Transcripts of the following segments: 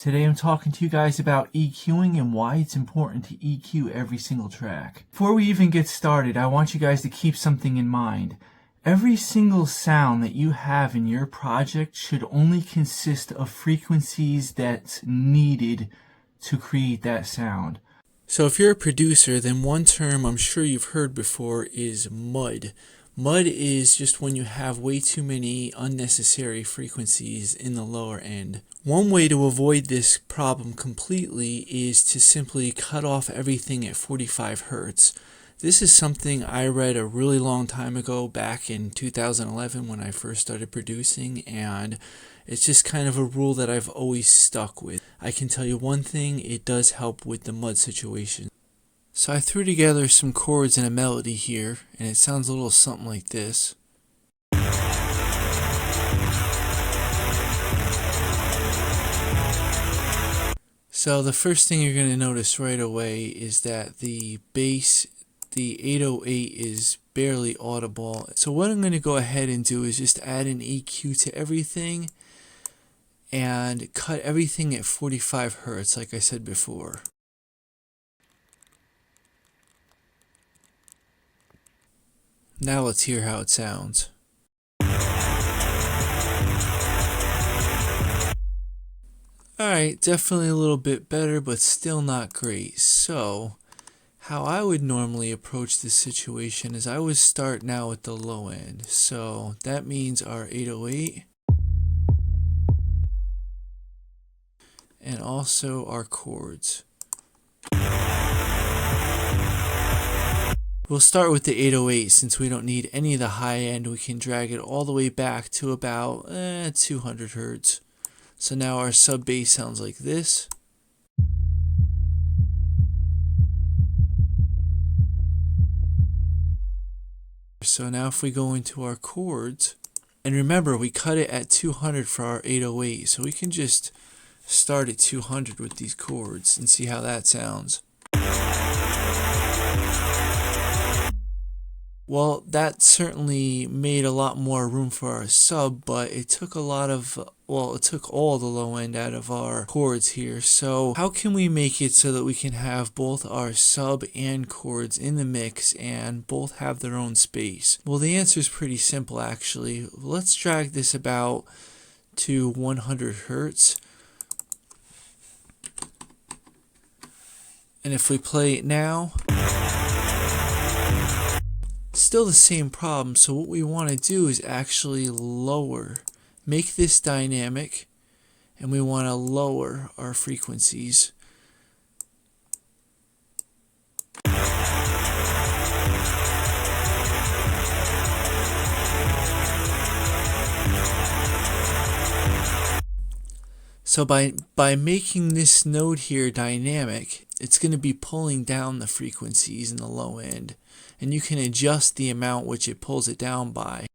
Today I'm talking to you guys about EQing and why it's important to EQ every single track. Before we even get started, I want you guys to keep something in mind. Every single sound that you have in your project should only consist of frequencies that's needed to create that sound. So if you're a producer, then one term I'm sure you've heard before is mud. Mud is just when you have way too many unnecessary frequencies in the lower end. One way to avoid this problem completely is to simply cut off everything at 45 Hertz. This is something I read a really long time ago, back in 2011 when I first started producing, and it's just kind of a rule that I've always stuck with. I can tell you one thing, it does help with the mud situation. So I threw together some chords and a melody here, and it sounds a little something like this. So the first thing you're going to notice right away is that the bass, the 808, is barely audible. So what I'm going to go ahead and do is just add an EQ to everything and cut everything at 45 Hertz like I said before. Now let's hear how it sounds. Alright, definitely a little bit better, but still not great. So, how I would normally approach this situation is I would start now at the low end. So, that means our 808 and also our chords. We'll start with the 808 since we don't need any of the high end. We can drag it all the way back to about 200 Hertz. So now our sub bass sounds like this. So now if we go into our chords, and remember we cut it at 200 for our 808, so we can just start at 200 with these chords and see how that sounds. Well, that certainly made a lot more room for our sub, but it took it took all the low end out of our chords here. So how can we make it so that we can have both our sub and chords in the mix and both have their own space? Well, the answer is pretty simple actually. Let's drag this about to 100 Hertz. And if we play it now, still the same problem. So what we want to do is actually make this dynamic, and we want to lower our frequencies. So by making this node here dynamic, it's going to be pulling down the frequencies in the low end, and you can adjust the amount which it pulls it down by.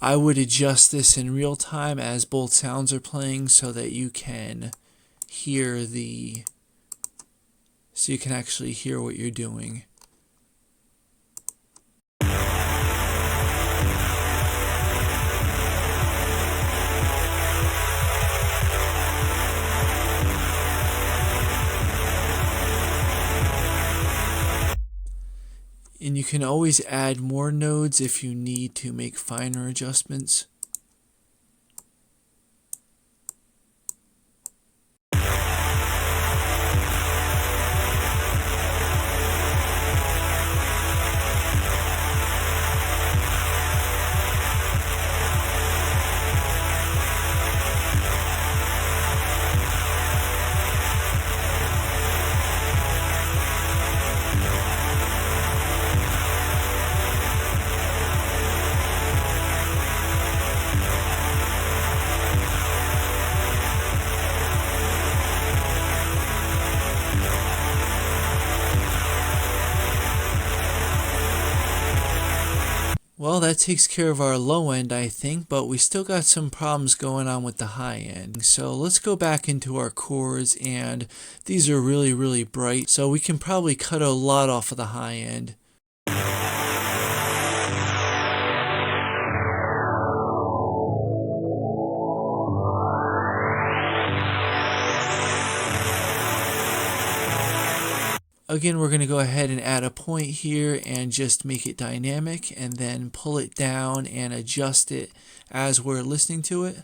I would adjust this in real time as both sounds are playing so that you can hear so you can actually hear what you're doing. And you can always add more nodes if you need to make finer adjustments. Well, that takes care of our low end, I think, but we still got some problems going on with the high end. So let's go back into our chords, and these are really, really bright, so we can probably cut a lot off of the high end. Again, we're going to go ahead and add a point here and just make it dynamic, and then pull it down and adjust it as we're listening to it.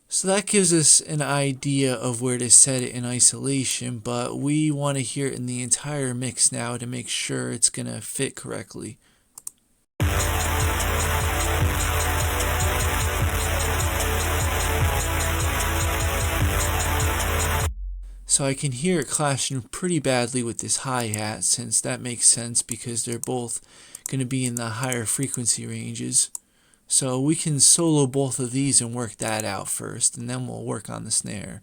So that gives us an idea of where to set it in isolation, but we want to hear it in the entire mix now to make sure it's going to fit correctly. So I can hear it clashing pretty badly with this hi-hat, since that makes sense because they're both going to be in the higher frequency ranges. So we can solo both of these and work that out first, and then we'll work on the snare.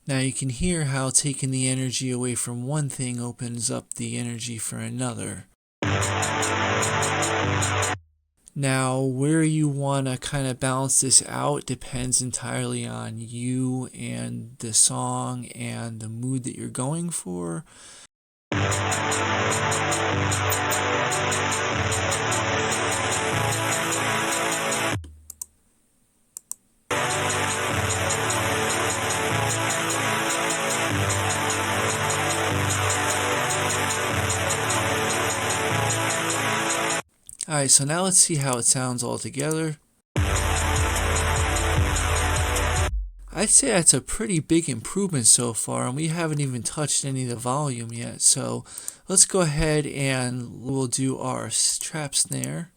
Now you can hear how taking the energy away from one thing opens up the energy for another. Now, where you want to kind of balance this out depends entirely on you and the song and the mood that you're going for. Alright, so now let's see how it sounds all together. I'd say that's a pretty big improvement so far, and we haven't even touched any of the volume yet. So let's go ahead and we'll do our trap snare.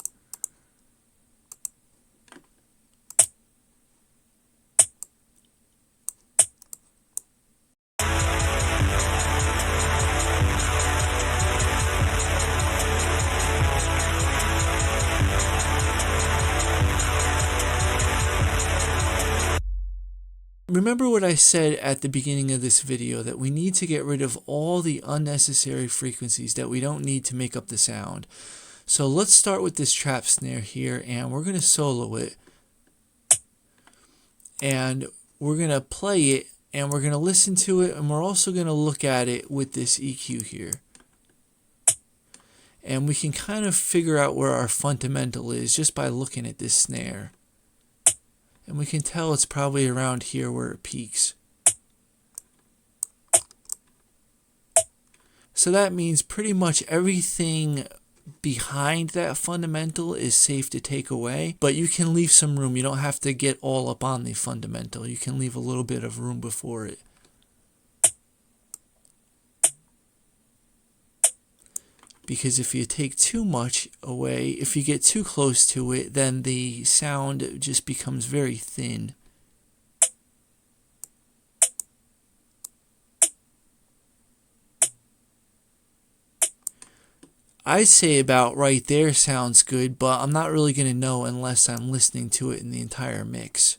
Remember what I said at the beginning of this video, that we need to get rid of all the unnecessary frequencies that we don't need to make up the sound. So let's start with this trap snare here, and we're going to solo it. And we're going to play it, and we're going to listen to it, and we're also going to look at it with this EQ here. And we can kind of figure out where our fundamental is just by looking at this snare. And we can tell it's probably around here where it peaks. So that means pretty much everything behind that fundamental is safe to take away, but you can leave some room. You don't have to get all up on the fundamental. You can leave a little bit of room before it. Because if you take too much away, if you get too close to it, then the sound just becomes very thin. I'd say about right there sounds good, but I'm not really going to know unless I'm listening to it in the entire mix.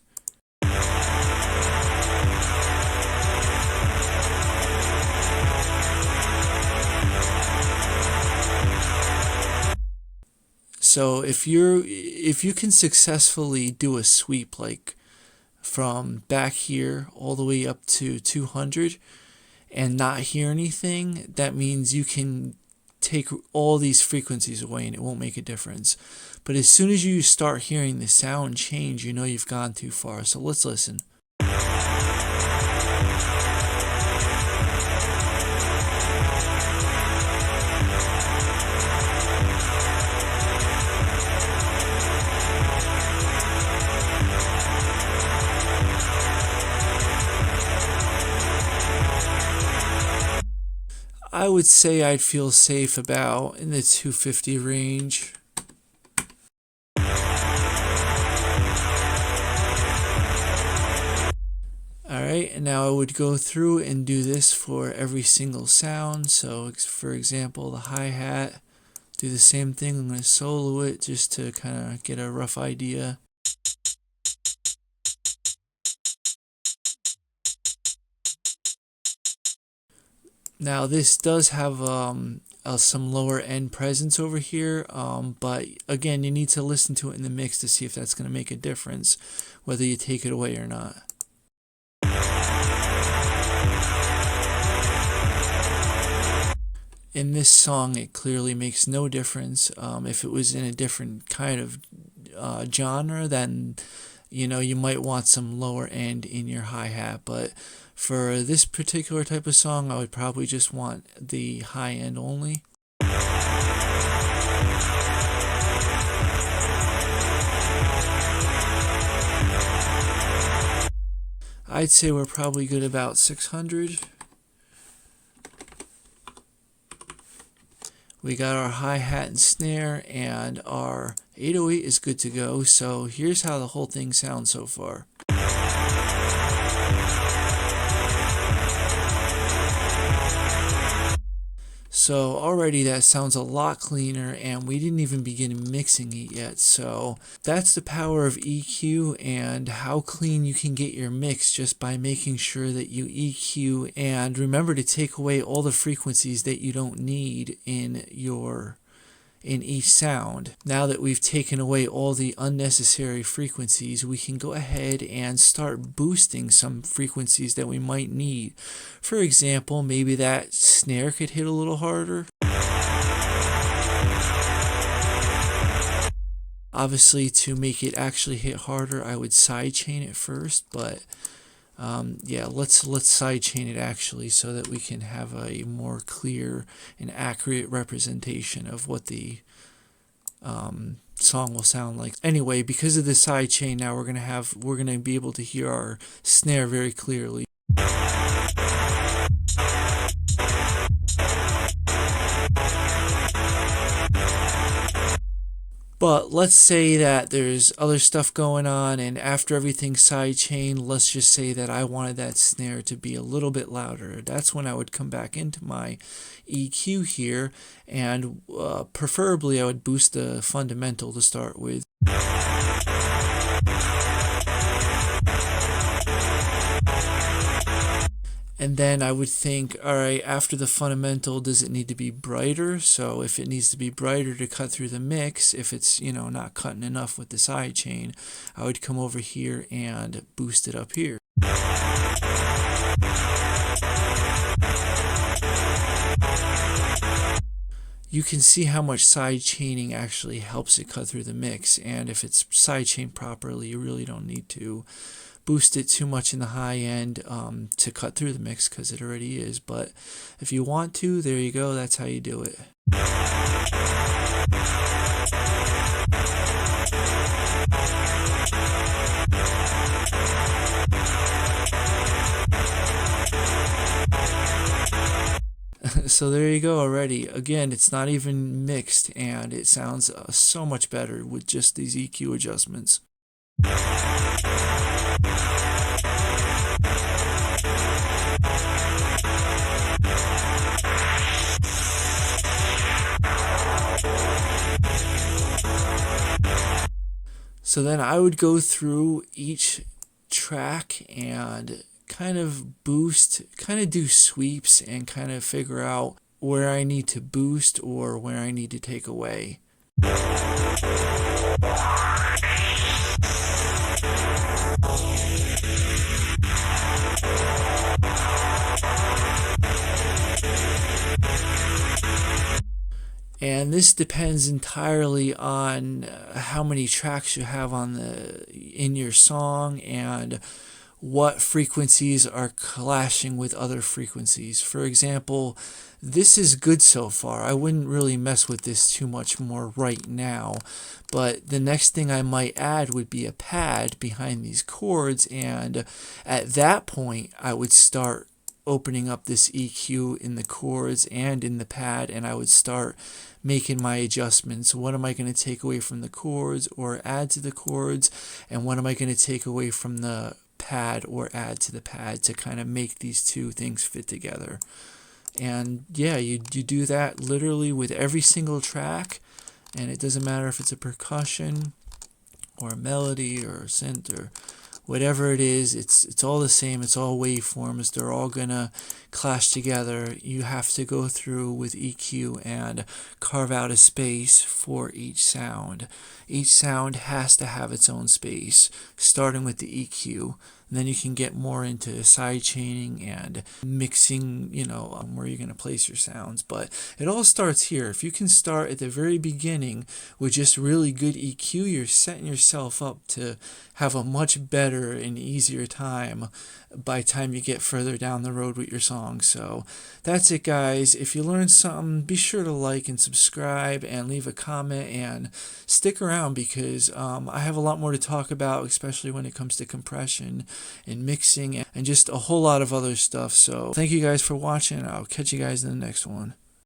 So if you can successfully do a sweep like from back here all the way up to 200 and not hear anything, that means you can take all these frequencies away and it won't make a difference. But as soon as you start hearing the sound change, you know you've gone too far. So let's listen. I would say I'd feel safe about in the 250 range. Alright, and now I would go through and do this for every single sound. So for example, the hi-hat, do the same thing. I'm going to solo it just to kind of get a rough idea. Now this does have some lower end presence over here, but again, you need to listen to it in the mix to see if that's going to make a difference, whether you take it away or not. in this song, it clearly makes no difference. If it was in a different kind of genre, then you might want some lower end in your hi-hat, but for this particular type of song, I would probably just want the high end only. I'd say we're probably good about 600. We got our hi-hat and snare, and our 808 is good to go. So here's how the whole thing sounds so far. So already that sounds a lot cleaner, and we didn't even begin mixing it yet. So that's the power of EQ and how clean you can get your mix just by making sure that you EQ and remember to take away all the frequencies that you don't need in each sound. Now that we've taken away all the unnecessary frequencies, we can go ahead and start boosting some frequencies that we might need. For example, maybe that snare could hit a little harder. Obviously, to make it actually hit harder, I would sidechain it first, but yeah, let's sidechain it actually so that we can have a more clear and accurate representation of what the song will sound like. Anyway, because of the sidechain, now we're gonna be able to hear our snare very clearly. But let's say that there's other stuff going on, and after everything's sidechained, let's just say that I wanted that snare to be a little bit louder. That's when I would come back into my EQ here, and preferably I would boost the fundamental to start with. And then I would think, all right, after the fundamental, does it need to be brighter? So if it needs to be brighter to cut through the mix, if it's, not cutting enough with the side chain, I would come over here and boost it up here. You can see how much side chaining actually helps it cut through the mix, and if it's side chained properly, you really don't need to boost it too much in the high end to cut through the mix because it already is. But if you want to, there you go, that's how you do it. So there you go already. Again, it's not even mixed, and it sounds so much better with just these EQ adjustments. So then I would go through each track and kind of boost, kind of do sweeps and kind of figure out where I need to boost or where I need to take away. And this depends entirely on how many tracks you have in your song and what frequencies are clashing with other frequencies. For example, this is good so far. I wouldn't really mess with this too much more right now, but the next thing I might add would be a pad behind these chords, and at that point I would start opening up this EQ in the chords and in the pad, and I would start making my adjustments. What am I going to take away from the chords or add to the chords, and what am I going to take away from the pad or add to the pad to kind of make these two things fit together. And yeah, you do that literally with every single track, and it doesn't matter if it's a percussion or a melody or a synth or whatever it is, it's all the same. It's all waveforms. They're all gonna clash together. You have to go through with EQ and carve out a space for each sound. Each sound has to have its own space, starting with the EQ. and then you can get more into side chaining and mixing, where you're going to place your sounds. But it all starts here. If you can start at the very beginning with just really good EQ, you're setting yourself up to have a much better and easier time by the time you get further down the road with your song. So that's it, guys. If you learned something, be sure to like and subscribe and leave a comment and stick around, because I have a lot more to talk about, especially when it comes to compression and mixing and just a whole lot of other stuff. So thank you guys for watching. I'll catch you guys in the next one.